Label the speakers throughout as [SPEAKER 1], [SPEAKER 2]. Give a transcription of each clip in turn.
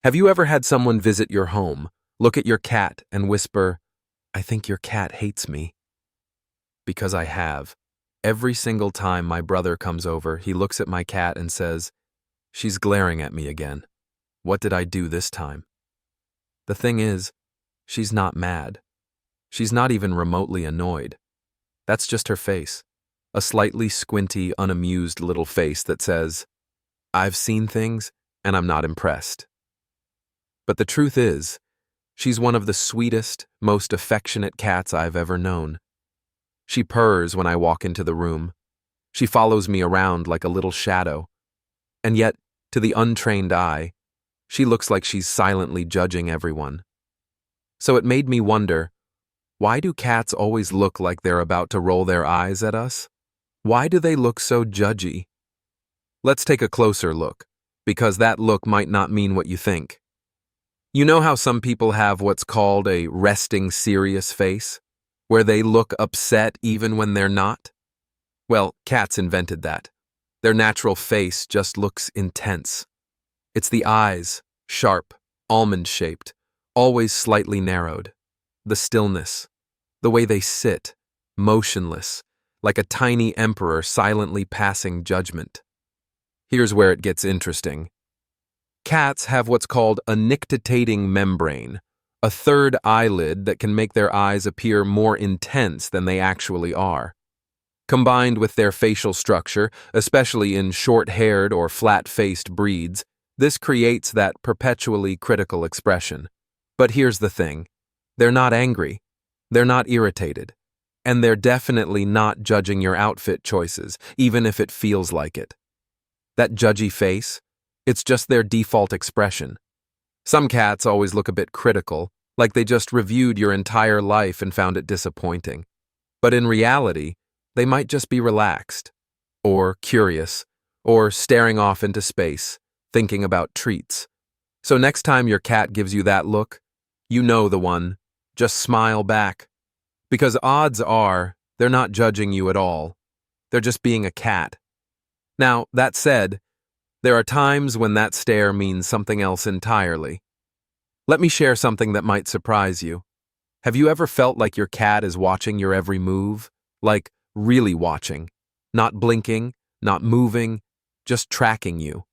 [SPEAKER 1] Have you ever had someone visit your home, look at your cat, and whisper, "I think your cat hates me"? Because I have. Every single time my brother comes over, he looks at my cat and says, "She's glaring at me again. What did I do this time?" The thing is, she's not mad. She's not even remotely annoyed. That's just her face. A slightly squinty, unamused little face that says, "I've seen things, and I'm not impressed." But the truth is, she's one of the sweetest, most affectionate cats I've ever known. She purrs when I walk into the room. She follows me around like a little shadow. And yet, to the untrained eye, she looks like she's silently judging everyone. So it made me wonder, why do cats always look like they're about to roll their eyes at us? Why do they look so judgy? Let's take a closer look, because that look might not mean what you think. You know how some people have what's called a resting serious face, where they look upset even when they're not? Well, cats invented that. Their natural face just looks intense. It's the eyes, sharp, almond-shaped, always slightly narrowed. The stillness, the way they sit, motionless, like a tiny emperor silently passing judgment. Here's where it gets interesting. Cats have what's called a nictitating membrane, a third eyelid that can make their eyes appear more intense than they actually are. Combined with their facial structure, especially in short-haired or flat-faced breeds, this creates that perpetually critical expression. But here's the thing. They're not angry. They're not irritated. And they're definitely not judging your outfit choices, even if it feels like it. That judgy face, it's just their default expression. Some cats always look a bit critical, like they just reviewed your entire life and found it disappointing. But in reality, they might just be relaxed, or curious, or staring off into space, thinking about treats. So next time your cat gives you that look, you know the one. Just smile back. Because odds are, they're not judging you at all. They're just being a cat. Now, that said, there are times when that stare means something else entirely. Let me share something that might surprise you. Have you ever felt like your cat is watching your every move? Like, really watching. Not blinking, not moving, just tracking you.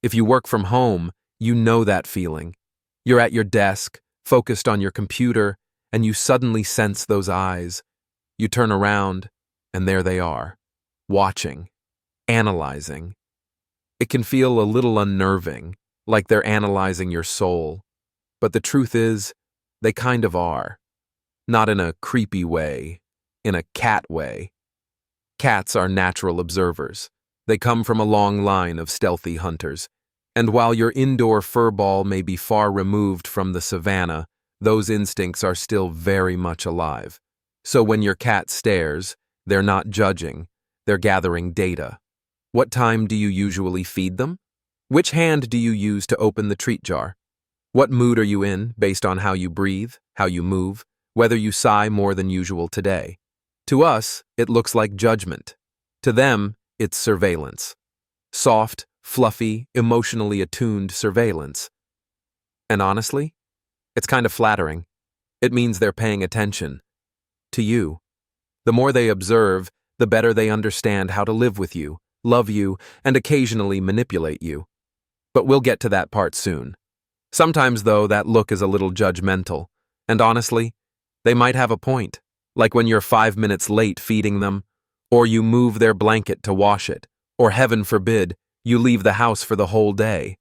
[SPEAKER 1] If you work from home, you know that feeling. You're at your desk, focused on your computer, and you suddenly sense those eyes. You turn around, and there they are, watching, analyzing. It can feel a little unnerving, like they're analyzing your soul. But the truth is, they kind of are. Not in a creepy way, in a cat way. Cats are natural observers. They come from a long line of stealthy hunters. And while your indoor furball may be far removed from the savannah, those instincts are still very much alive. So when your cat stares, they're not judging, they're gathering data. What time do you usually feed them? Which hand do you use to open the treat jar? What mood are you in based on how you breathe, how you move, whether you sigh more than usual today? To us, it looks like judgment. To them, it's surveillance. Soft, fluffy, emotionally attuned surveillance. And honestly, it's kind of flattering. It means they're paying attention. To you. The more they observe, the better they understand how to live with you, love you, and occasionally manipulate you. But we'll get to that part soon. Sometimes, though, that look is a little judgmental. And honestly, they might have a point. Like when you're 5 minutes late feeding them, or you move their blanket to wash it, or heaven forbid, you leave the house for the whole day.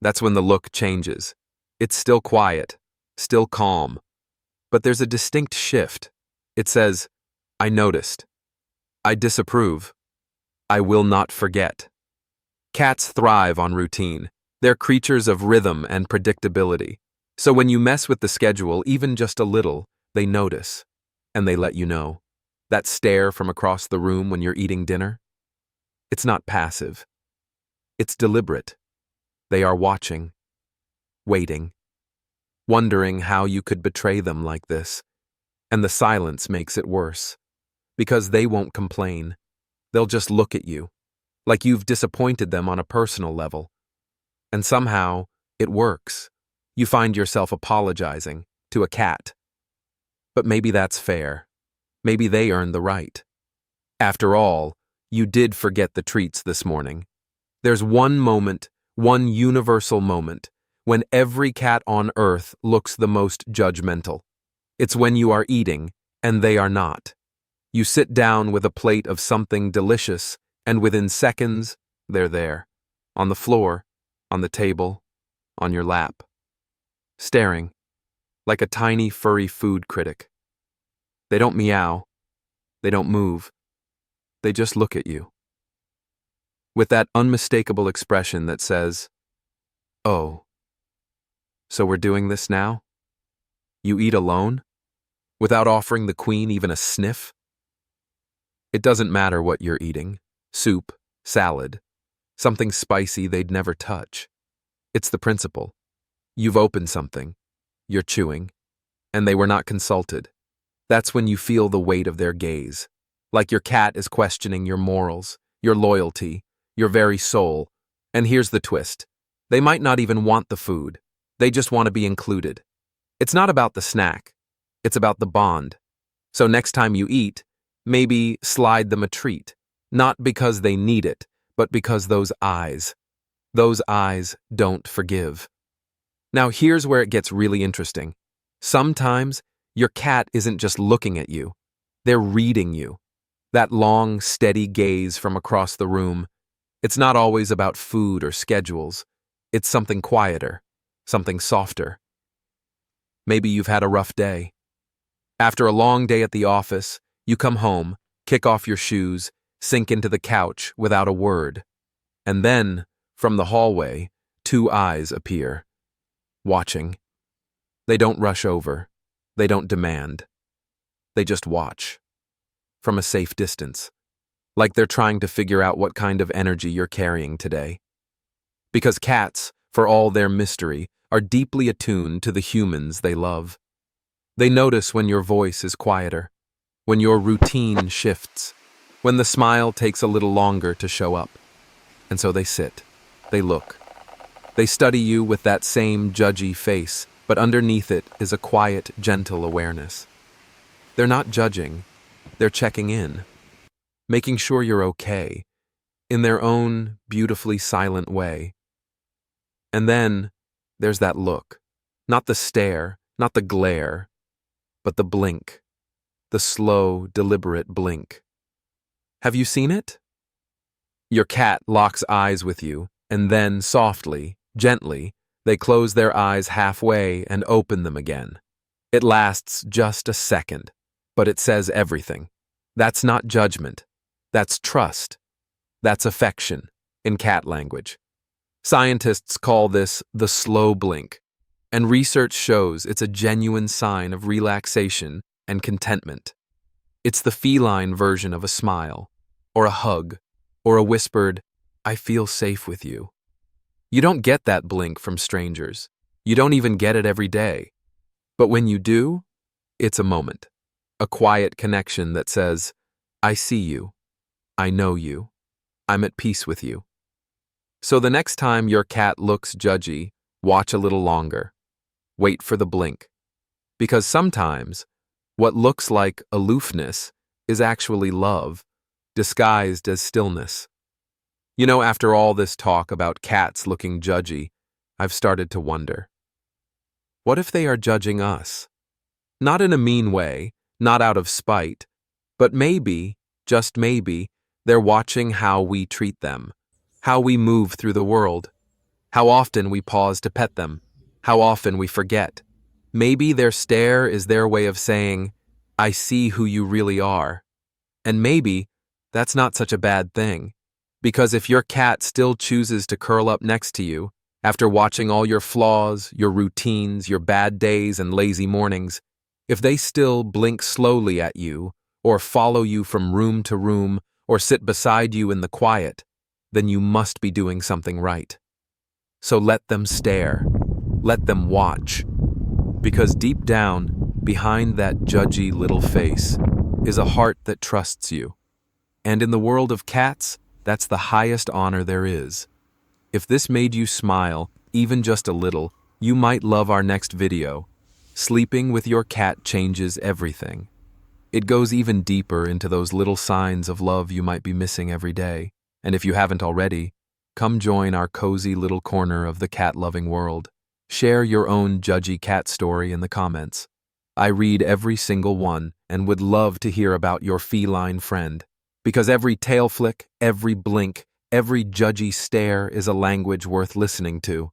[SPEAKER 1] That's when the look changes. It's still quiet, still calm. But there's a distinct shift. It says, "I noticed. I disapprove. I will not forget." Cats thrive on routine. They're creatures of rhythm and predictability. So when you mess with the schedule, even just a little, they notice. And they let you know. That stare from across the room when you're eating dinner? It's not passive. It's deliberate. They are watching, waiting, wondering how you could betray them like this. And the silence makes it worse. Because they won't complain. They'll just look at you, like you've disappointed them on a personal level. And somehow, It works. You find yourself apologizing to a cat. But maybe that's fair. Maybe they earned the right. After all, you did forget the treats this morning. There's one moment, one universal moment, when every cat on earth looks the most judgmental. It's when you are eating, and they are not. You sit down with a plate of something delicious, and within seconds, they're there. On the floor, on the table, on your lap. Staring, like a tiny furry food critic. They don't meow. They don't move. They just look at you. With that unmistakable expression that says, "Oh, so we're doing this now? You eat alone? Without offering the queen even a sniff?" It doesn't matter what you're eating. Soup, salad, something spicy they'd never touch. It's the principle. You've opened something. You're chewing. And they were not consulted. That's when you feel the weight of their gaze. Like your cat is questioning your morals, your loyalty, your very soul. And here's the twist. They might not even want the food. They just want to be included. It's not about the snack. It's about the bond. So next time you eat, maybe slide them a treat. Not because they need it, but because those eyes don't forgive. Now here's where it gets really interesting. Sometimes your cat isn't just looking at you. They're reading you. That long, steady gaze from across the room. It's not always about food or schedules. It's something quieter, something softer. Maybe you've had a rough day. After a long day at the office, you come home, kick off your shoes, sink into the couch without a word. And then, from the hallway, two eyes appear. Watching. They don't rush over. They don't demand. They just watch. From a safe distance. Like they're trying to figure out what kind of energy you're carrying today. Because cats, for all their mystery, are deeply attuned to the humans they love. They notice when your voice is quieter, when your routine shifts, when the smile takes a little longer to show up. And so they sit. They look. They study you with that same judgy face, but underneath it is a quiet, gentle awareness. They're not judging. They're checking in, making sure you're okay, in their own beautifully silent way. And then there's that look. Not the stare, not the glare, but the blink. The slow, deliberate blink. Have you seen it? Your cat locks eyes with you, and then softly, gently, they close their eyes halfway and open them again. It lasts just a second, but it says everything. That's not judgment. That's trust. That's affection, in cat language. Scientists call this the slow blink, and research shows it's a genuine sign of relaxation and contentment. It's the feline version of a smile, or a hug, or a whispered, "I feel safe with you." You don't get that blink from strangers. You don't even get it every day. But when you do, it's a moment. A quiet connection that says, "I see you. I know you. I'm at peace with you." So the next time your cat looks judgy, watch a little longer. Wait for the blink. Because sometimes, what looks like aloofness is actually love, disguised as stillness. You know, after all this talk about cats looking judgy, I've started to wonder. What if they are judging us? Not in a mean way, not out of spite, but maybe, just maybe, they're watching how we treat them, how we move through the world, how often we pause to pet them, how often we forget. Maybe their stare is their way of saying, "I see who you really are." And maybe that's not such a bad thing, because if your cat still chooses to curl up next to you, after watching all your flaws, your routines, your bad days and lazy mornings, if they still blink slowly at you, or follow you from room to room, or sit beside you in the quiet, then you must be doing something right. So let them stare. Let them watch. Because deep down, behind that judgy little face, is a heart that trusts you. And in the world of cats, that's the highest honor there is. If this made you smile, even just a little, you might love our next video. Sleeping with your cat changes everything. It goes even deeper into those little signs of love you might be missing every day. And if you haven't already, come join our cozy little corner of the cat-loving world. Share your own Judgy cat story in the comments. I read every single one and would love to hear about your feline friend. Because every tail flick, every blink, every Judgy stare is a language worth listening to.